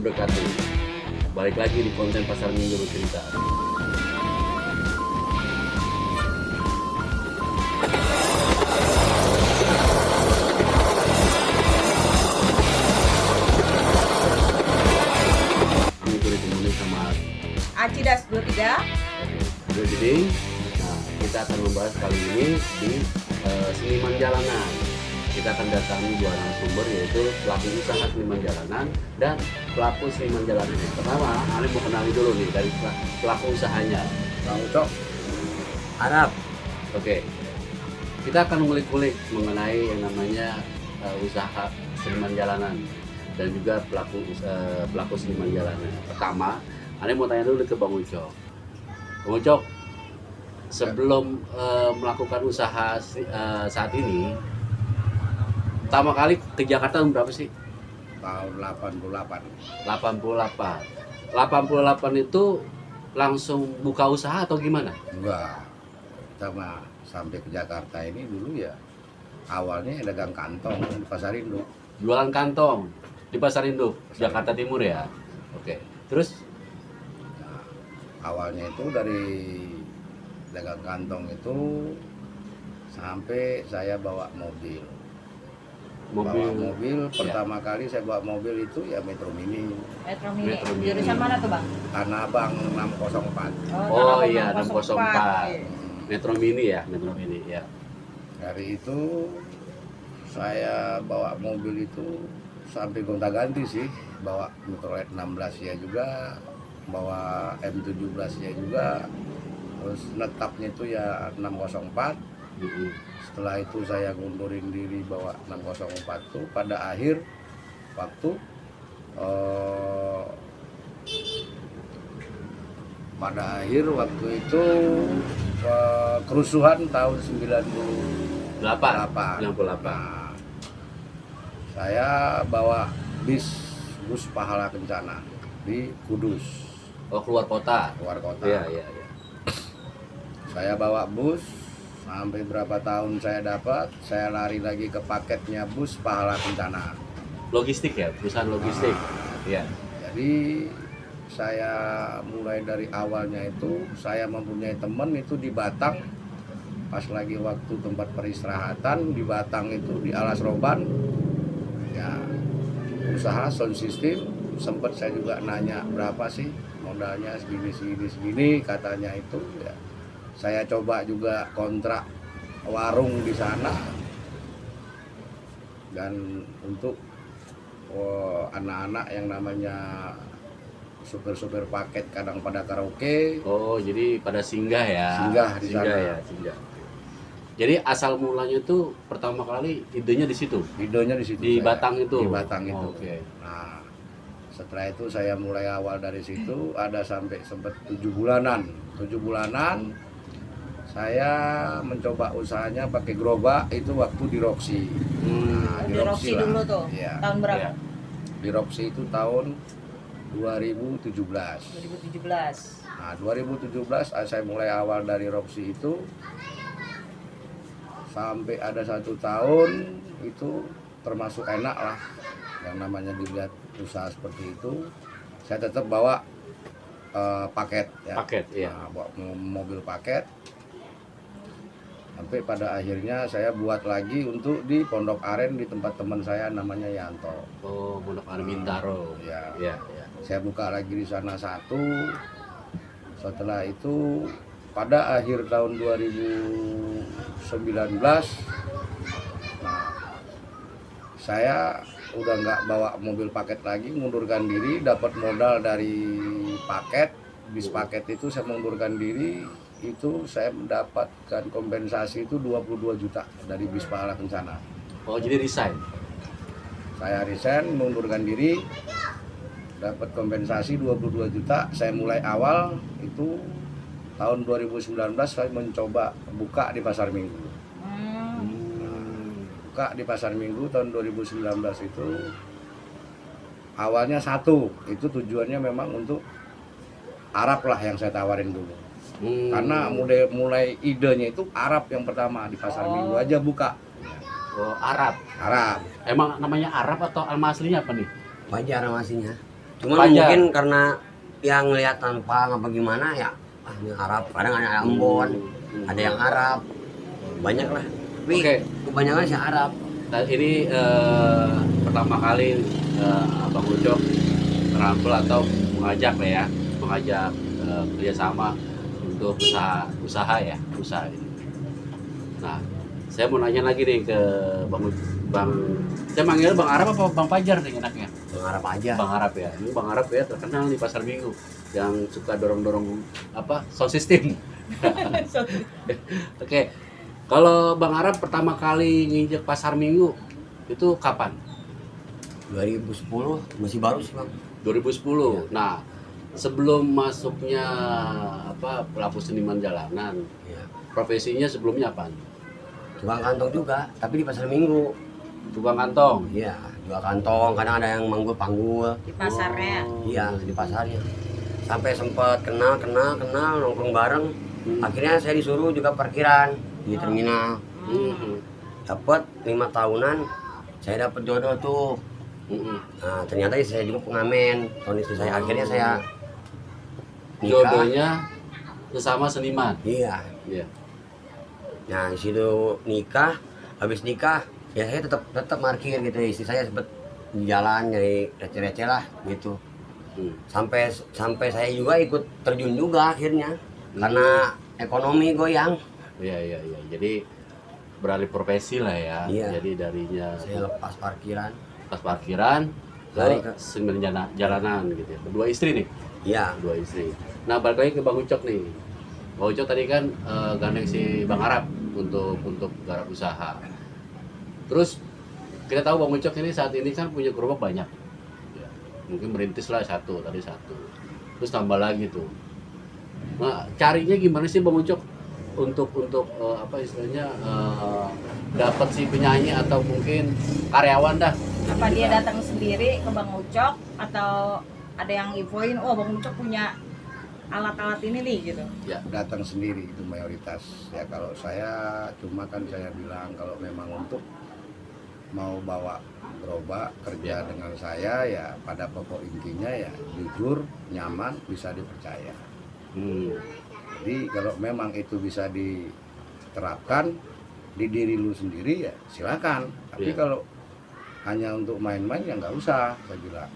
wabarakatuh. Balik lagi di konten Pasar Minggu Bercerita. Ini gue ditemani sama Acidas 23. Jadi, nah, kita akan membahas kali ini di seniman jalanan. Kita akan datangi dua narasumber, yaitu pelaku usaha seniman jalanan dan pelaku seniman jalanan. Pertama, Ali mau kenali dulu nih dari pelaku usahanya. Bang Ucok, Arab. Oke, kita akan ngulik-ngulik mengenai yang namanya usaha seniman jalanan dan juga pelaku seniman jalanan. Pertama, Ali mau tanya dulu ke Bang Ucok. Bang Ucok, sebelum melakukan usaha saat ini, pertama kali ke Jakarta berapa sih? Tahun 88. 88 itu langsung buka usaha atau gimana? Enggak. Sama sampai ke Jakarta ini dulu ya awalnya dagang kantong di Pasar Induk. Jualan kantong di Pasar Induk, Jakarta Timur ya? Oke, terus? Nah, awalnya itu dari dagang kantong itu sampai saya bawa mobil. Bawa mobil, pertama kali saya bawa mobil itu ya Metro Mini. Metro Mini. Metro Mini. Jurusan mana tuh, Bang? Tanah Abang 604. Oh Tanah iya, Abang 604. Iya. Metro Mini ya, Metro Mini ya. Dari itu saya bawa mobil itu sampai gonta-ganti sih, bawa Metrolet 16 ya juga, bawa M17 ya juga, terus netapnya itu ya 604. Setelah itu saya ngundurin diri bawa 604 tuh pada akhir waktu itu kerusuhan tahun 98. 98. Nah, saya bawa bus Pahala Kencana di Kudus, Oh, keluar kota. luar kota. Iya, iya, iya. Saya bawa bus sampai berapa tahun saya dapat, saya lari lagi ke paketnya bus Pahala Kencana. Logistik ya, perusahaan logistik. Iya. Jadi saya mulai dari awalnya itu saya mempunyai teman itu di Batang, pas lagi waktu tempat peristirahatan di Batang itu di Alas Roban ya, usaha sound system. Sempat saya juga nanya berapa sih modalnya, segini katanya itu ya. Saya coba juga kontrak warung di sana, dan untuk anak-anak yang namanya supir-supir paket kadang pada karaoke. Oh, jadi pada singgah ya. Singgah di sana. Ya, singgah. Jadi asal mulanya itu pertama kali idenya di situ. Videonya di situ. Di saya. Batang itu. Di Batang itu. Oh, oke. Nah, setelah itu saya mulai awal dari situ, ada sampai sempat 7 bulanan. 7 bulanan saya mencoba usahanya pakai gerobak itu waktu di Roxy. Nah, Di Roxy lah. dulu tuh. Iya. Tahun berapa? Iya. Di Roxy itu tahun 2017. 2017. Nah, 2017 saya mulai awal dari Roxy itu sampai ada 1 tahun itu termasuk enak lah, yang namanya dilihat usaha seperti itu. Saya tetap bawa paket ya. Paket, iya. Nah, bawa mobil paket. Sampai pada akhirnya saya buat lagi untuk di Pondok Aren di tempat teman saya namanya Yanto. Oh, Pondok Aren Bintaro. Ya. Iya, iya. Saya buka lagi di sana 1. Setelah itu pada akhir tahun 2019, nah, saya udah nggak bawa mobil paket lagi, mundurkan diri, dapat modal dari paket, bis paket itu saya mundurkan diri, itu saya mendapatkan kompensasi itu 22 juta dari bis Pahala Kencana. Oh, jadi resign. Saya resign, mundurkan diri, dapat kompensasi 22 juta. Saya mulai awal itu tahun 2019 saya mencoba buka di Pasar Minggu. Buka di Pasar Minggu tahun 2019 itu awalnya 1, itu tujuannya memang untuk Arab lah yang saya tawarin dulu. Karena mulai idenya itu Arab yang pertama di Pasar Minggu aja buka. Oh, Arab. Arab. Emang namanya Arab atau nama aslinya apa nih? Wajar namanya. Cuman Pajar. mungkin karena yang ngeliat tanpa apa gimana ya, ini Arab, kadang ada Ambon, ada yang Arab, banyak lah. Tapi Oke. kebanyakan sih Arab. Nah, ini pertama kali Abang Ucok merangkul atau mengajak lah ya, mengajak kerjasama untuk usaha ini. Nah, saya mau nanya lagi nih ke Bang, saya manggil Bang Arab apa Bang Pajar nih enaknya? Yang Arab aja. Bang Arab ya. Ini Bang Arab ya terkenal di Pasar Minggu yang suka dorong-dorong apa sound system. Oke. Kalau Bang Arab pertama kali nginjek Pasar Minggu itu kapan? 2010 masih baru sih bang. 2010. Nah, sebelum masuknya apa pelaku seniman jalanan, Ya. profesinya sebelumnya apa? Tukang kantong juga, tapi di pasar Minggu. Tukang kantong. Iya, jual kantong. Kadang ada yang panggul. Di pasarnya. Oh. Iya, di pasarnya. Sampai sempat kenal nongkrong bareng. Akhirnya saya disuruh juga parkiran di terminal. Mhm. Dapat 5 tahunan, saya dapat jodoh tuh. Mhm. Nah, ternyata saya juga pengamen. Tahun istri saya akhirnya saya nikah. Jodohnya sesama seniman. Iya. Iya. Nah, di situ nikah, habis nikah ya saya tetap parkir gitu. Istri saya sempet di jalan nyari receh-receh lah gitu. Sampai saya juga ikut terjun juga akhirnya karena ekonomi goyang. Iya. Jadi beralih profesi lah ya. Iya. Jadi darinya Saya lepas parkiran. pas parkiran Lari ke ke- seniman jalanan gitu ya. Berdua istri nih. Iya. Dua istri. Nah, balik lagi ke Bang Ucok nih. Bang Ucok tadi kan gandeng si Bang Arab untuk garap usaha. Terus kita tahu Bang Ucok ini saat ini kan punya gerobak banyak. Ya, mungkin merintis lah satu, tadi satu. Terus tambah lagi tuh. Nah, carinya gimana sih Bang Ucok untuk apa istilahnya dapat si penyanyi atau mungkin karyawan dah. Apa dia datang sendiri ke Bang Ucok atau ada yang infoin, oh Bang Ucok punya alat-alat ini nih gitu. Datang sendiri itu mayoritas ya. Kalau saya cuma kan saya bilang kalau memang untuk mau bawa gerobak kerja dengan saya ya pada pokok intinya ya jujur, nyaman, bisa dipercaya. Jadi kalau memang itu bisa diterapkan di diri lu sendiri ya silakan. Tapi Iya. kalau hanya untuk main-main ya nggak usah, saya bilang.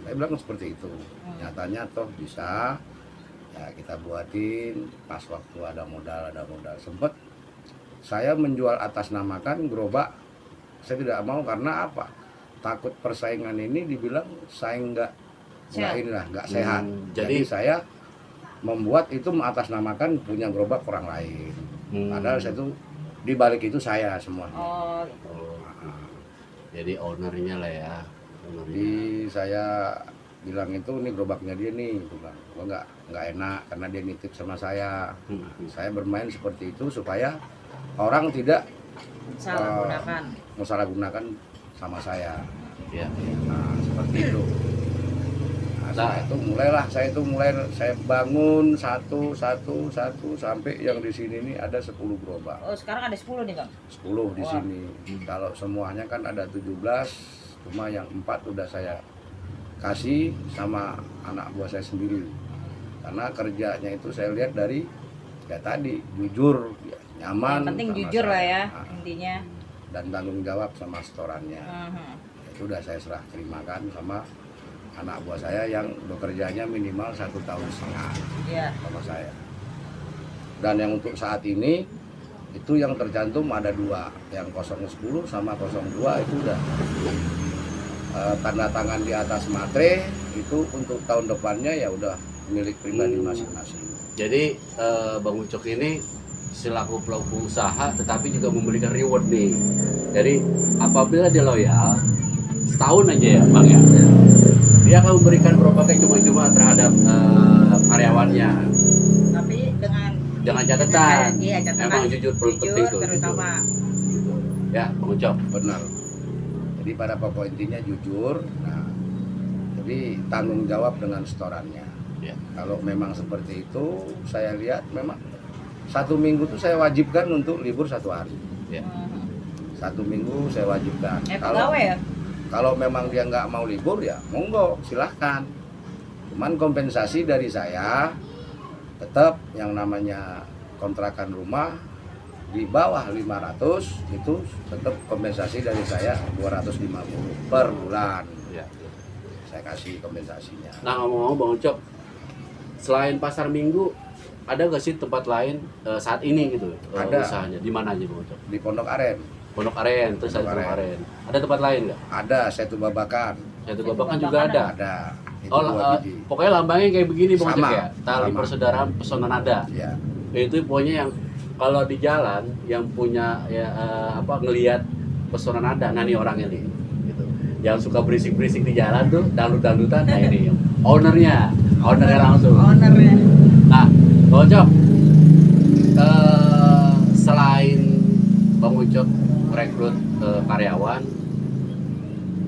Saya bilang seperti itu. Nyatanya toh bisa. Ya kita buatin pas waktu ada modal. Sempet saya menjual atas namakan gerobak. Saya tidak mau karena apa? Takut persaingan ini dibilang saya nggak inilah nggak sehat. Jadi saya membuat itu mengatasnamakan punya gerobak orang lain. Padahal saya tuh di balik itu saya semuanya. Oh, gitu. Jadi ownernya lah ya. Jadi saya bilang itu ini gerobaknya dia nih, gitu kan. Gua nggak enak karena dia nitip sama saya. Saya bermain seperti itu supaya orang tidak Salah gunakan. gunakan sama saya. Ya. Nah, seperti itu. Nah, saya bangun satu sampai yang di sini nih ada 10 gerobak. Oh, sekarang ada 10 nih, Bang. 10 di Wah. sini. Kalau semuanya kan ada 17, cuma yang 4 udah saya kasih sama anak buah saya sendiri. Karena kerjanya itu saya lihat dari ya tadi jujur, ya, nyaman. Yang penting sama jujur lah saya. ya Nah, intinya. dan tanggung jawab sama setorannya. Mhm. Itu udah saya serah terimakan sama anak buah saya yang bekerjanya minimal 1,5 tahun Iya. sama saya. Dan yang untuk saat ini itu yang tercantum ada 2, yang 010 sama 02 itu udah tanda tangan di atas matre. Itu untuk tahun depannya ya udah milik pribadi masing-masing. Jadi Bang Ucok ini selaku pelaku usaha tetapi juga memberikan reward nih. Jadi apabila dia loyal setahun aja ya Bang ya, dia akan memberikan gerobaknya cuma-cuma terhadap karyawannya. Tapi dengan catatan. Iya, catatan. Emang jujur penting tuh. Terutama. Jujur. Ya Bang Ucok. Benar. Jadi pada pokok intinya jujur. Nah, jadi tanggung jawab dengan setorannya. Ya. Kalau memang seperti itu, saya lihat memang 1 minggu tuh saya wajibkan untuk libur 1 hari. Ya. Mhm. 1 minggu saya wajibkan. Pegawai ya? Kalau memang dia nggak mau libur ya monggo silahkan. Cuman kompensasi dari saya tetap yang namanya kontrakan rumah di bawah 500 itu tetap kompensasi dari saya 250 per bulan. Ya. Saya kasih kompensasinya. Nah, ngomong-ngomong Bang Ucok, selain pasar Minggu ada nggak sih tempat lain saat ini gitu Ada. usahanya? Di mana aja Bang Ucok? Di Pondok Aren Pondok Aren, terus ada Pondok Pondok Aren. Ada tempat lain nggak? ada Setu Babakan, Satu Setu Babakan Babakan juga ada. ada. Itu Oh, 2 biji. pokoknya lambangnya kayak begini Bang Ucok Sama, ya. Tali sama. persaudaraan pesona nada. Ya. Itu pokoknya yang kalau di jalan yang punya ya ngelihat pesona nada, nah ini orangnya nih. Gitu. Yang suka berisik-berisik di jalan tuh, dangdut-dangdutan, nah ini ownernya langsung. Ownernya. Nah, Bang Ucok, selain Bang Ucok merekrut karyawan,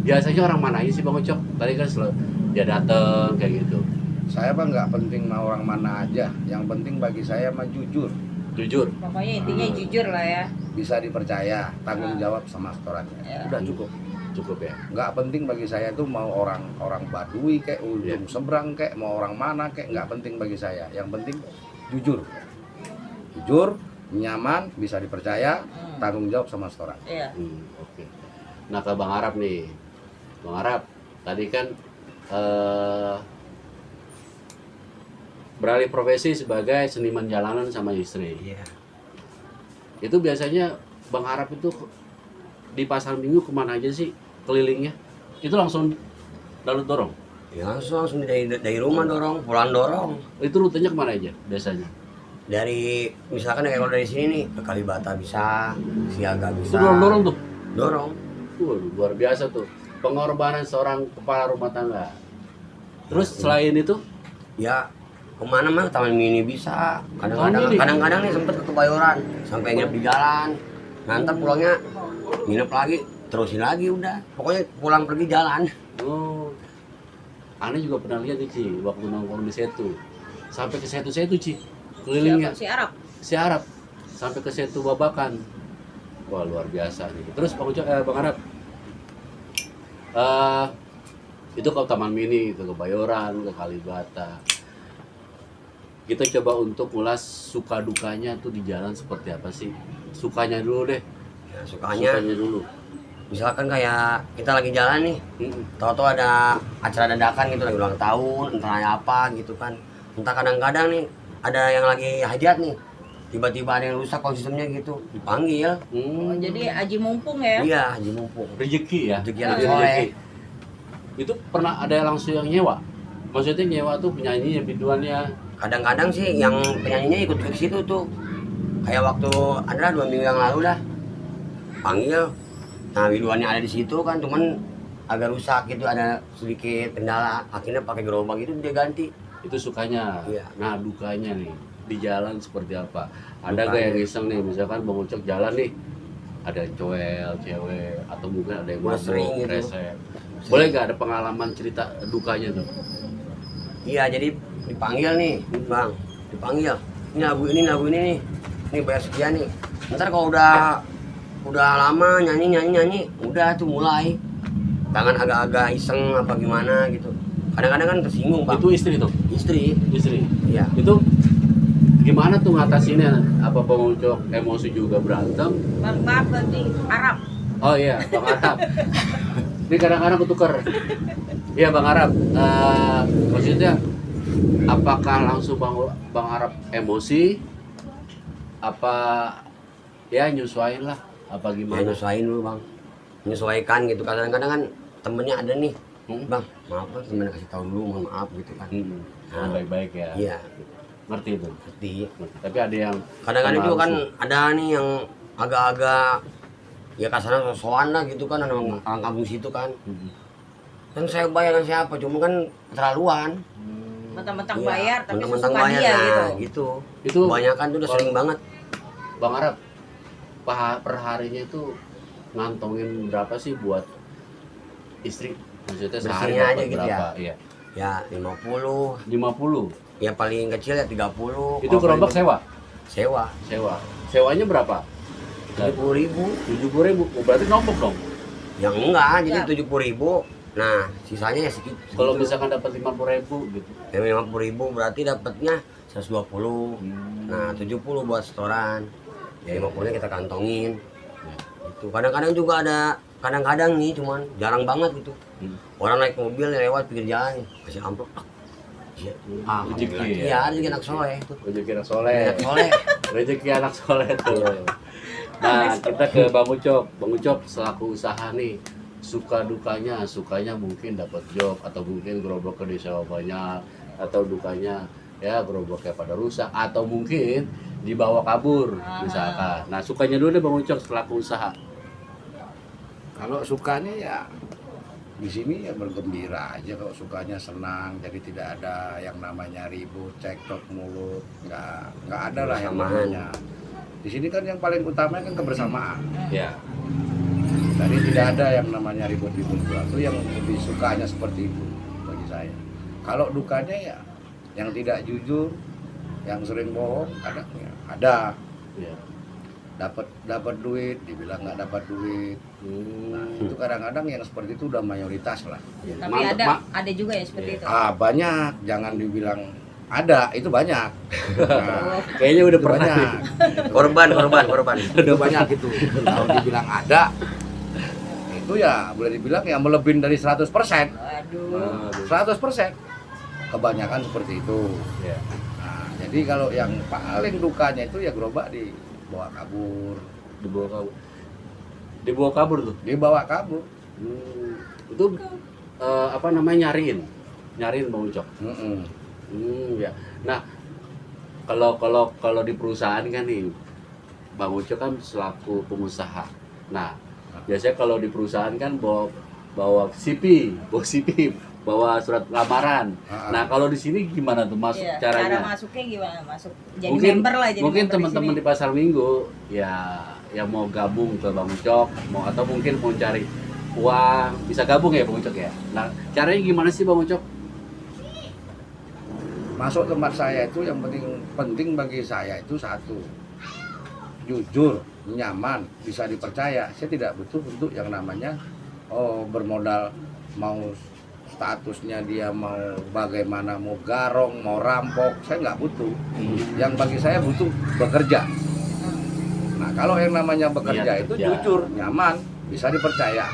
biasanya orang mana aja sih Bang Ucok? Tadi kan selalu dia dateng kayak gitu, Saya mah nggak penting mau orang mana aja, yang penting bagi saya mah jujur, jujur. Pokoknya intinya jujur lah ya. bisa dipercaya, tanggung jawab sama setorannya. Ya. Udah cukup. Cukup ya. Nggak penting bagi saya tuh mau orang Baduy kayak ujung seberang kayak mau orang mana kayak nggak penting bagi saya. Yang penting jujur, nyaman, bisa dipercaya, tanggung jawab sama setoran. Iya. Oke. Nah ke Bang Arab nih, Bang Arab tadi kan beralih profesi sebagai seniman jalanan sama istri. Iya. Itu biasanya Bang Arab itu di pasar Minggu kemana aja sih kelilingnya? Itu langsung lalu dorong. Ya langsung dari rumah dorong, pulang dorong. Itu rutenya kemana aja biasanya? Dari misalkan kayak kalau dari sini nih ke Kalibata bisa, Siaga Itu bisa. dorong-dorong tuh. Dorong. Waduh, luar biasa tuh pengorbanan seorang kepala rumah tangga. Terus selain itu, Ya kemana mah Taman Mini bisa. Taman Mini? Kadang-kadang nih sempet ke Kebayoran sampai nginep di jalan. Nanti pulangnya nginep lagi, terusin lagi udah. Pokoknya pulang pergi jalan. oh, Ane juga pernah lihat nih Ci, waktu nongkrong di Setu, sampai ke Setu Ci, kelilingnya Si Arab. si Arab, sampai ke Setu Babakan. Wah luar biasa nih. Terus Bang Arab, itu ke Taman Mini, ke Kebayoran, ke Kalibata. Kita coba untuk ulas suka dukanya tuh di jalan seperti apa sih? Sukanya dulu deh. Ya, sukanya dulu. misalkan kayak kita lagi jalan nih, tahu-tahu ada acara dadakan gitu, lagi ulang tahun, entah apa gitu kan. Entah kadang-kadang nih ada yang lagi hajat nih, tiba-tiba ada yang rusak konsumnya gitu, dipanggil. Oh, jadi aji mumpung ya. Iya, haji mumpung. Rezeki ya. Rezeki anak Rezeki. soleh. Itu pernah ada langsung yang nyewa. Maksudnya nyewa tuh penyanyi yang biduannya. Kadang-kadang sih yang penyanyinya ikut ke situ tuh. Kayak waktu ada 2 minggu yang lalu dah. Panggil. Nah, biduannya ada di situ kan, cuman agak rusak gitu, ada sedikit kendala. Akhirnya pakai gerobak itu dia ganti. Itu sukanya. Iya. Nah, dukanya nih di jalan seperti apa? Ada Dukanya. gak yang iseng nih, misalkan Bang Ucok jalan nih, ada yang cowel, cewek, atau mungkin ada yang Udah mabuk, sering gitu. resep. Boleh gak ada pengalaman cerita dukanya tuh? Iya, jadi dipanggil nih, Bang. Dipanggil. Ini lagu ini nih. Ini bayar sekian nih. Ntar kalau udah lama nyanyi, udah tuh mulai. Tangan agak-agak iseng apa gimana gitu. Kadang-kadang kan tersinggung, Bang. Itu istri tuh? Istri. Istri? Iya. Itu gimana tuh ngatasinnya? Apa Bang Ucok emosi juga berantem? Bang maaf tadi Arab. Oh iya, Bang Arab. Ini kadang-kadang ketukar. Iya Bang Arab. Maksudnya apakah langsung Bang Arab emosi? Apa ya nyesuaiin lah? Apa Ya gimana? nyesuaiin dulu, Bang. Menyesuaikan gitu. Kadang-kadang kan temennya ada nih. Bang, maaf Bang, temennya kasih tahu dulu, mohon maaf gitu kan. Nah, baik-baik ya. Iya, Ngerti itu. ngerti. Tapi ada yang Kadang-kadang juga kan langsung. ada nih yang agak-agak ya kasarnya sosokan lah gitu kan, orang kampung situ kan. Kan saya bayar kan siapa, cuma kan keterlaluan. Mentang-mentang Iya, bayar tapi mentang-mentang sesuka bayar, dia nah, gitu. gitu. Itu Kebanyakan tuh udah sering banget. Bang Arab, per harinya itu ngantongin berapa sih buat istri? Maksudnya sehari Bersihnya dapat aja gitu berapa? Iya. Ya 50, 50. ya paling kecil ya 30. Itu gerobak sewa? Sewa. Sewa. Sewanya berapa? 70.000. 70.000. Oh, berarti nombok dong. Yang enggak, jadi Enggak. 70.000. Nah, sisanya ya segitu. Kalau misalkan dapat 50.000 gitu. Ya 50.000 berarti dapatnya 120. Nah, 70 buat setoran. Ya 50-nya kita kantongin. Itu kadang-kadang juga ada, kadang-kadang nih cuman jarang banget gitu. Orang naik mobil lewat pinggir jalan nih, kasih amplop. Iya. Rezeki Iya, rezeki anak soleh itu. Rezeki anak soleh. Anak soleh. Rezeki anak soleh tuh. Nah, kita ke Bang Ucok. Bang Ucok selaku usaha nih, suka sukanya mungkin dapat job atau mungkin gerobaknya disewa banyak, atau dukanya ya gerobaknya pada rusak atau mungkin dibawa kabur misalkan. Nah, sukanya dulu deh Bang Ucok selaku usaha. Kalau sukanya ya di sini ya bergembira aja, kalau sukanya senang, jadi tidak ada yang namanya ribut, cekcok mulut, nggak ada lah yang Kebersamaan. namanya. Di sini kan yang paling utama kan kebersamaan. Ya. Jadi tidak ada yang namanya ribut-ribut itu, yang lebih sukanya seperti itu bagi saya. Kalau dukanya ya yang tidak jujur, yang sering bohong, ada. Ya. Dapat duit, dibilang nggak dapat duit. Nah, itu kadang-kadang yang seperti itu udah mayoritas lah. Ya. Tapi ada juga ya seperti itu. Banyak, jangan dibilang ada, itu banyak. Nah, Kayaknya udah itu pernah. banyak. Korban. Udah banyak itu. Kalau dibilang ada, itu ya boleh dibilang ya melebihin dari 100%. Aduh. 100%. Kebanyakan seperti itu. Ya. Nah, jadi kalau yang paling dukanya itu ya gerobak dibawa kabur. Dibawa kabur tuh. Dibawa kabur. Itu apa namanya nyariin Bang Ucok. Mm-mm. Ya. Nah, kalau di perusahaan kan nih, Bang Ucok kan selaku pengusaha. Nah, biasanya kalau di perusahaan kan bawa CV, bawa surat lamaran. Nah, kalau di sini gimana tuh Iya, caranya? cara masuknya gimana? Masuk jadi member lah, jadi mungkin member di teman-teman sini. di Pasar Minggu ya yang mau gabung ke Bang Ucok, atau mungkin mau cari uang, bisa gabung ya Bang Ucok ya. Nah, caranya gimana sih Bang Ucok? Masuk tempat saya itu yang penting bagi saya itu satu, jujur, nyaman, bisa dipercaya. Saya tidak butuh untuk yang namanya bermodal mau statusnya dia mau bagaimana, mau garong, mau rampok, saya nggak butuh. Yang bagi saya butuh bekerja. Nah, kalau yang namanya bekerja Niat itu kerja. jujur, nyaman, bisa dipercaya.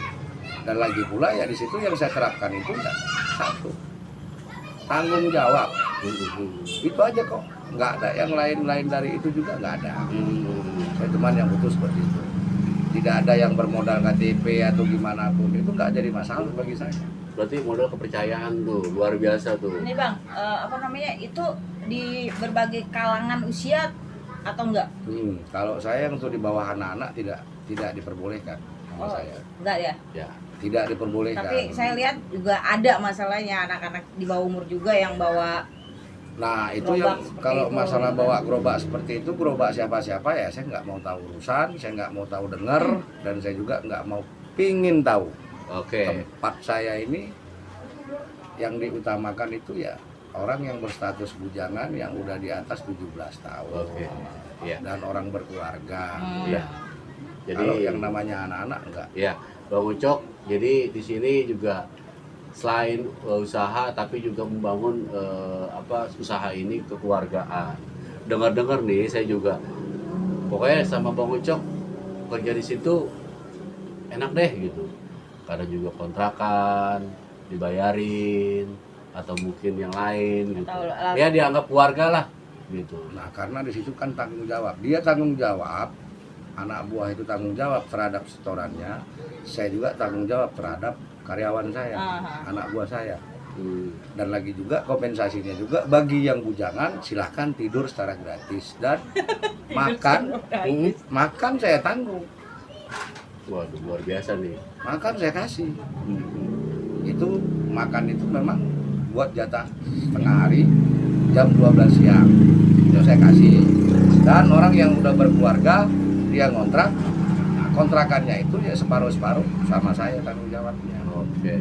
Dan lagi pula ya di situ yang saya terapkan itu ya satu, tanggung jawab. Itu aja kok, nggak ada yang lain-lain dari itu juga, nggak ada. Saya cuman yang butuh seperti itu. Tidak ada yang bermodal KTP atau gimana pun, itu nggak jadi masalah bagi saya. Berarti modal kepercayaan tuh luar biasa tuh. Ini Bang, apa namanya, itu di berbagai kalangan usia atau enggak? Kalau saya untuk di bawah anak-anak tidak diperbolehkan sama saya. Enggak ya? Ya. Tidak diperbolehkan. Tapi saya lihat juga ada masalahnya anak-anak di bawah umur juga yang bawa. Nah itu Gerobak yang seperti kalau itu. masalah bawa gerobak seperti itu, gerobak siapa-siapa ya saya nggak mau tahu urusan, saya nggak mau tahu dengar, dan saya juga nggak mau pingin tahu. Oke. Tempat saya ini yang diutamakan itu ya orang yang berstatus bujangan yang udah di atas 17 tahun. Oke. Iya. Dan orang berkeluarga. Iya. Jadi Kalau yang namanya anak-anak enggak. ya, Bang Ucok, jadi di sini juga selain usaha tapi juga membangun usaha ini kekeluargaan. Dengar-dengar nih saya juga pokoknya sama Bang Ucok kerja di situ enak deh gitu. Kadang juga kontrakan dibayarin atau mungkin yang lain gitu. Ya dianggap keluarga lah gitu. Nah, karena di situ kan tanggung jawab. Dia tanggung jawab, anak buah itu tanggung jawab terhadap setorannya. Saya juga tanggung jawab terhadap karyawan saya, anak buah saya. Dan lagi juga kompensasinya juga bagi yang bujangan silahkan tidur secara gratis dan makan saya tanggung. Waduh, luar biasa nih. Makan saya kasih. Itu makan itu memang buat jatah setengah hari jam 12 siang itu saya kasih. Dan orang yang udah berkeluarga dia ngontrak, nah, kontrakannya itu ya separuh-separuh sama saya tanggung jawabnya. Oke.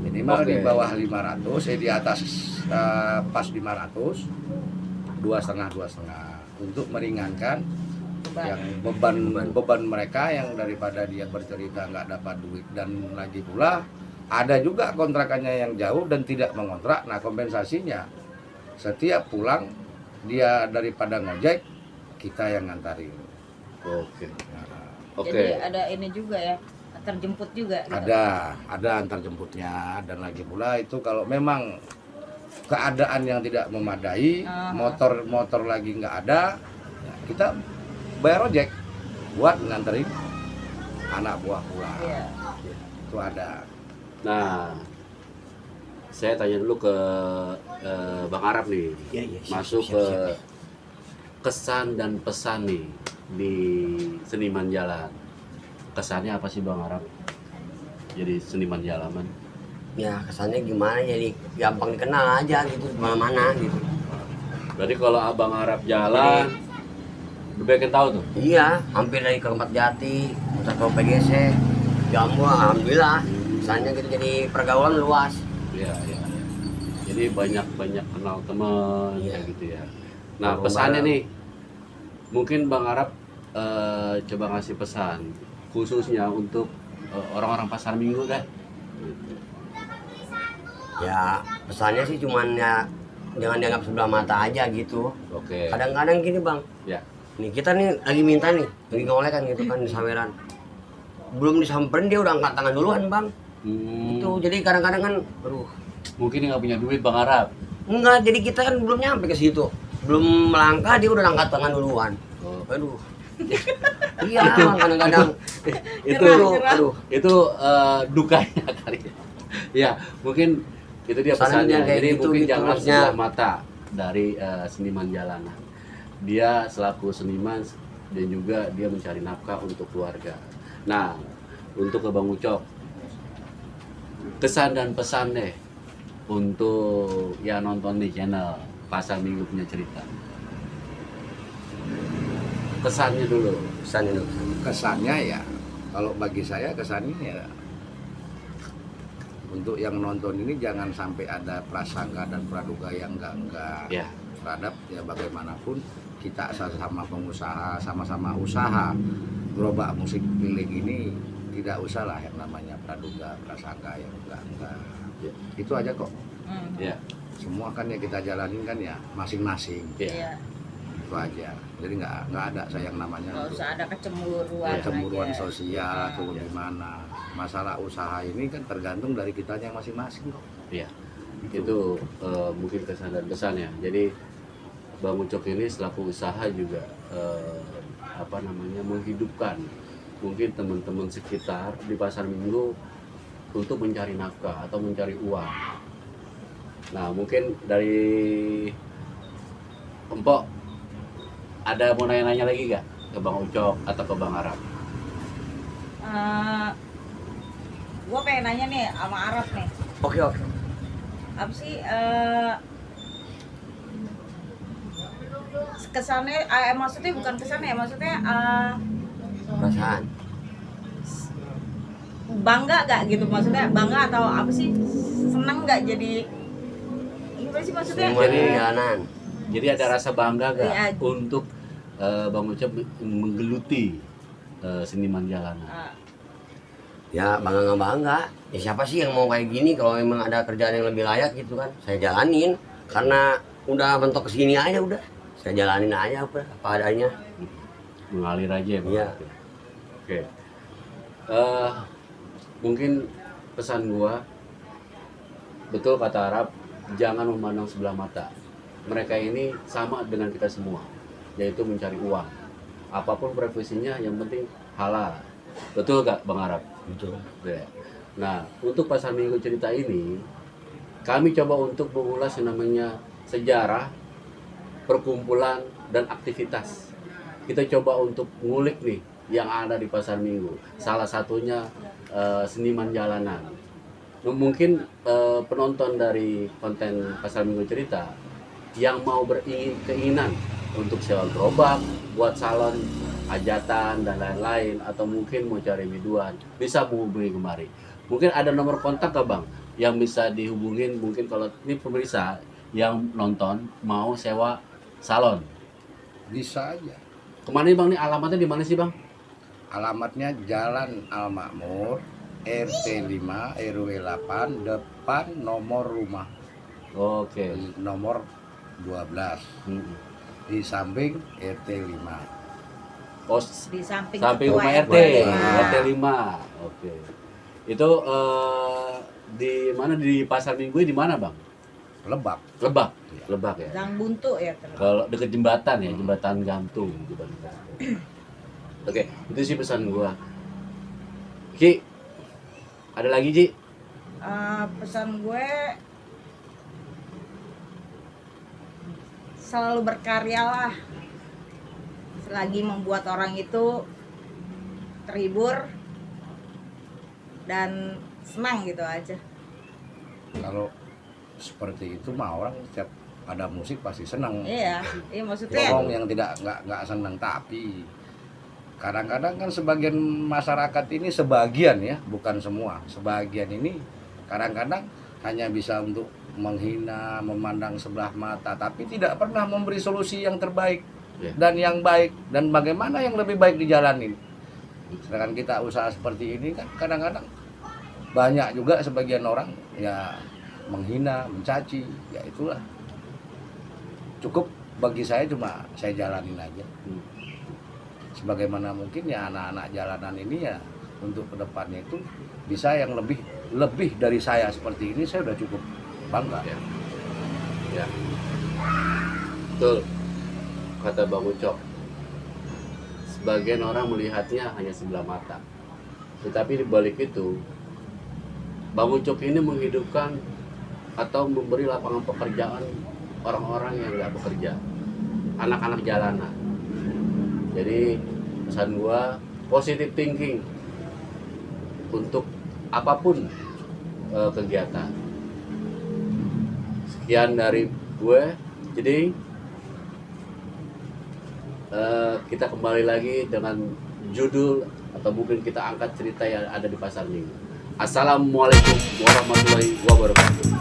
Minimal Oke. di bawah 500, di atas pas 500, 2,5 untuk meringankan yang beban mereka yang daripada dia bercerita nggak dapat duit. Dan lagi pula ada juga kontrakannya yang jauh dan tidak mengontrak. Nah kompensasinya setiap pulang dia daripada ngojek kita yang ngantarin. Oke. Nah, Jadi ada ini juga ya, terjemput juga gitu. ada antar jemputnya. Dan lagi pula itu kalau memang keadaan yang tidak memadai, motor lagi nggak ada, ya kita bayar ojek buat nganterin anak buah pulang. Iya. Itu ada. Nah, saya tanya dulu ke Bang Arab nih, Iya, iya, siap, masuk siap, ke siap. kesan dan pesan nih di seniman jalan. Kesannya apa sih Bang Arab? Jadi seniman jalanan. Ya kesannya gimana, jadi gampang dikenal aja gitu mana-mana gitu. Berarti kalau Abang Arab jalan, udah banyak yang tahu tuh. Iya, hampir dari Kerempat Jati, muter ke PGC, Jambu, alhamdulillah. Kesannya gitu, jadi pergaulan luas. Iya, iya. Jadi banyak kenal teman Iya. kayak gitu ya. Nah, Kalau pesannya barang- nih, mungkin Bang Arab coba ngasih pesan khususnya untuk orang-orang pasar minggu deh. Ya pesannya sih cuman ya jangan dianggap sebelah mata aja gitu. Oke. Kadang-kadang gini bang, Ya. nih kita nih lagi minta nih, lagi ngolek kan gitu kan di saweran. Belum disamperin dia udah angkat tangan duluan bang. Itu jadi kadang-kadang kan, aduh, Mungkin dia nggak punya duit Bang Arab. enggak, jadi kita kan belum nyampe ke situ. Belum melangkah dia udah angkat tangan duluan. Oh. Aduh. Iya bang, kadang-kadang Itu aduh. itu dukanya kali. Ya, mungkin itu dia Pesannya pesannya. kayak Jadi gitu, mungkin gitu, jangan maksudnya. sebelah mata dari seniman jalanan. Dia selaku seniman dan juga dia mencari nafkah untuk keluarga. Nah, untuk ke Bang Ucok, kesan dan pesan deh untuk yang nonton di channel Pasar Minggu Punya Cerita. Kesannya dulu. Pesannya dulu. Kesannya ya, kalau bagi saya kesannya ya, untuk yang nonton ini jangan sampai ada prasangka dan praduga yang enggak Ya. terhadap ya bagaimanapun kita sama pengusaha, sama-sama usaha gerobak musik milik ini, tidak usah lah yang namanya praduga prasangka yang enggak. Ya. Itu aja kok. Ya. Semua kan ya kita jalanin kan ya masing-masing. Ya. Iya. Itu aja. Jadi nggak ada saya yang namanya Nggak untuk usah ada kecemburuan kecemburuan aja. sosial atau Iya. gimana. Masalah usaha ini kan tergantung dari kitanya masing-masing kok. Iya, itu mungkin kesan dan pesannya. Jadi Bang Ucok ini selaku usaha juga menghidupkan mungkin teman-teman sekitar di pasar minggu untuk mencari nafkah atau mencari uang. Nah, mungkin dari Empok ada mau nanya-nanya lagi gak ke Bang Ucok atau ke Bang Arab? Gue pengen nanya nih sama Arab nih, Oke. apa sih kesannya, maksudnya bukan kesannya, maksudnya Perasaan. bangga gak gitu, maksudnya bangga atau apa sih, seneng gak jadi gimana sih maksudnya? Seniman jalanan. Jadi ada rasa bangga gak Iya. untuk Bang Ucok menggeluti seniman jalanan? Ya bangga nggak bangga. Ya siapa sih yang mau kayak gini kalau memang ada kerjaan yang lebih layak gitu kan? Saya jalanin karena udah mentok kesini aja udah. Saya jalanin aja apa adanya. Mengalir aja ya Bang? Iya. Oke. Mungkin pesan gua, betul kata Arab, jangan memandang sebelah mata. Mereka ini sama dengan kita semua, yaitu mencari uang. Apapun profesinya, yang penting halal. Betul gak Bang Arab? Betul. Ya. Nah, untuk Pasar Minggu Cerita ini, kami coba untuk mengulas yang namanya sejarah, perkumpulan, dan aktivitas. Kita coba untuk ngulik nih yang ada di Pasar Minggu. Salah satunya seniman jalanan. Mungkin penonton dari konten Pasar Minggu Cerita yang mau keinginan untuk sewa gerobak, buat salon, hajatan, dan lain-lain, atau mungkin mau cari biduan, bisa menghubungi kemari. Mungkin ada nomor kontak ke Bang yang bisa dihubungin, mungkin kalau ini pemirsa yang nonton mau sewa salon. Bisa aja. Kemana nih Bang nih? Alamatnya di mana sih Bang? Alamatnya Jalan Al Makmur, RT 5 RW 8, depan nomor rumah Oke. nomor 12, Hmm. di samping RT 5. Oh, Di samping samping ketua rumah RT, lima. RT 5. Oke. Itu di mana, di Pasar Minggu di mana Bang? Lebak. Lebak. Iya. Lebak ya. Gang Buntu ya terus. Kalau deket jembatan ya, jembatan gantung. Jembatan gantung. Oke, itu sih pesan gua. Ki, ada lagi Ji? Pesan gue selalu berkaryalah selagi membuat orang itu terhibur dan senang gitu aja. Kalau seperti itu mah orang setiap ada musik pasti senang. Iya maksudnya Bohong yang nggak senang, tapi kadang-kadang kan sebagian masyarakat ini, sebagian ya, bukan semua, sebagian ini kadang-kadang hanya bisa untuk menghina, memandang sebelah mata, tapi tidak pernah memberi solusi yang terbaik dan yang baik, dan bagaimana yang lebih baik dijalanin. Sedangkan kita usaha seperti ini kan kadang-kadang banyak juga sebagian orang ya menghina, mencaci, ya itulah. Cukup bagi saya, cuma saya jalanin aja. Sebagaimana mungkin ya anak-anak jalanan ini ya untuk kedepannya itu bisa yang lebih dari saya seperti ini, saya udah cukup bangga. Ya. Betul. Kata Bang Ucok. Sebagian orang melihatnya hanya sebelah mata. Tetapi di balik itu, Bang Ucok ini menghidupkan atau memberi lapangan pekerjaan orang-orang yang nggak bekerja, anak-anak jalanan. Jadi pesan gua, positive thinking untuk apapun kegiatan. Sekian dari gue. Jadi kita kembali lagi dengan judul atau mungkin kita angkat cerita yang ada di Pasar Minggu. Assalamualaikum warahmatullahi wabarakatuh.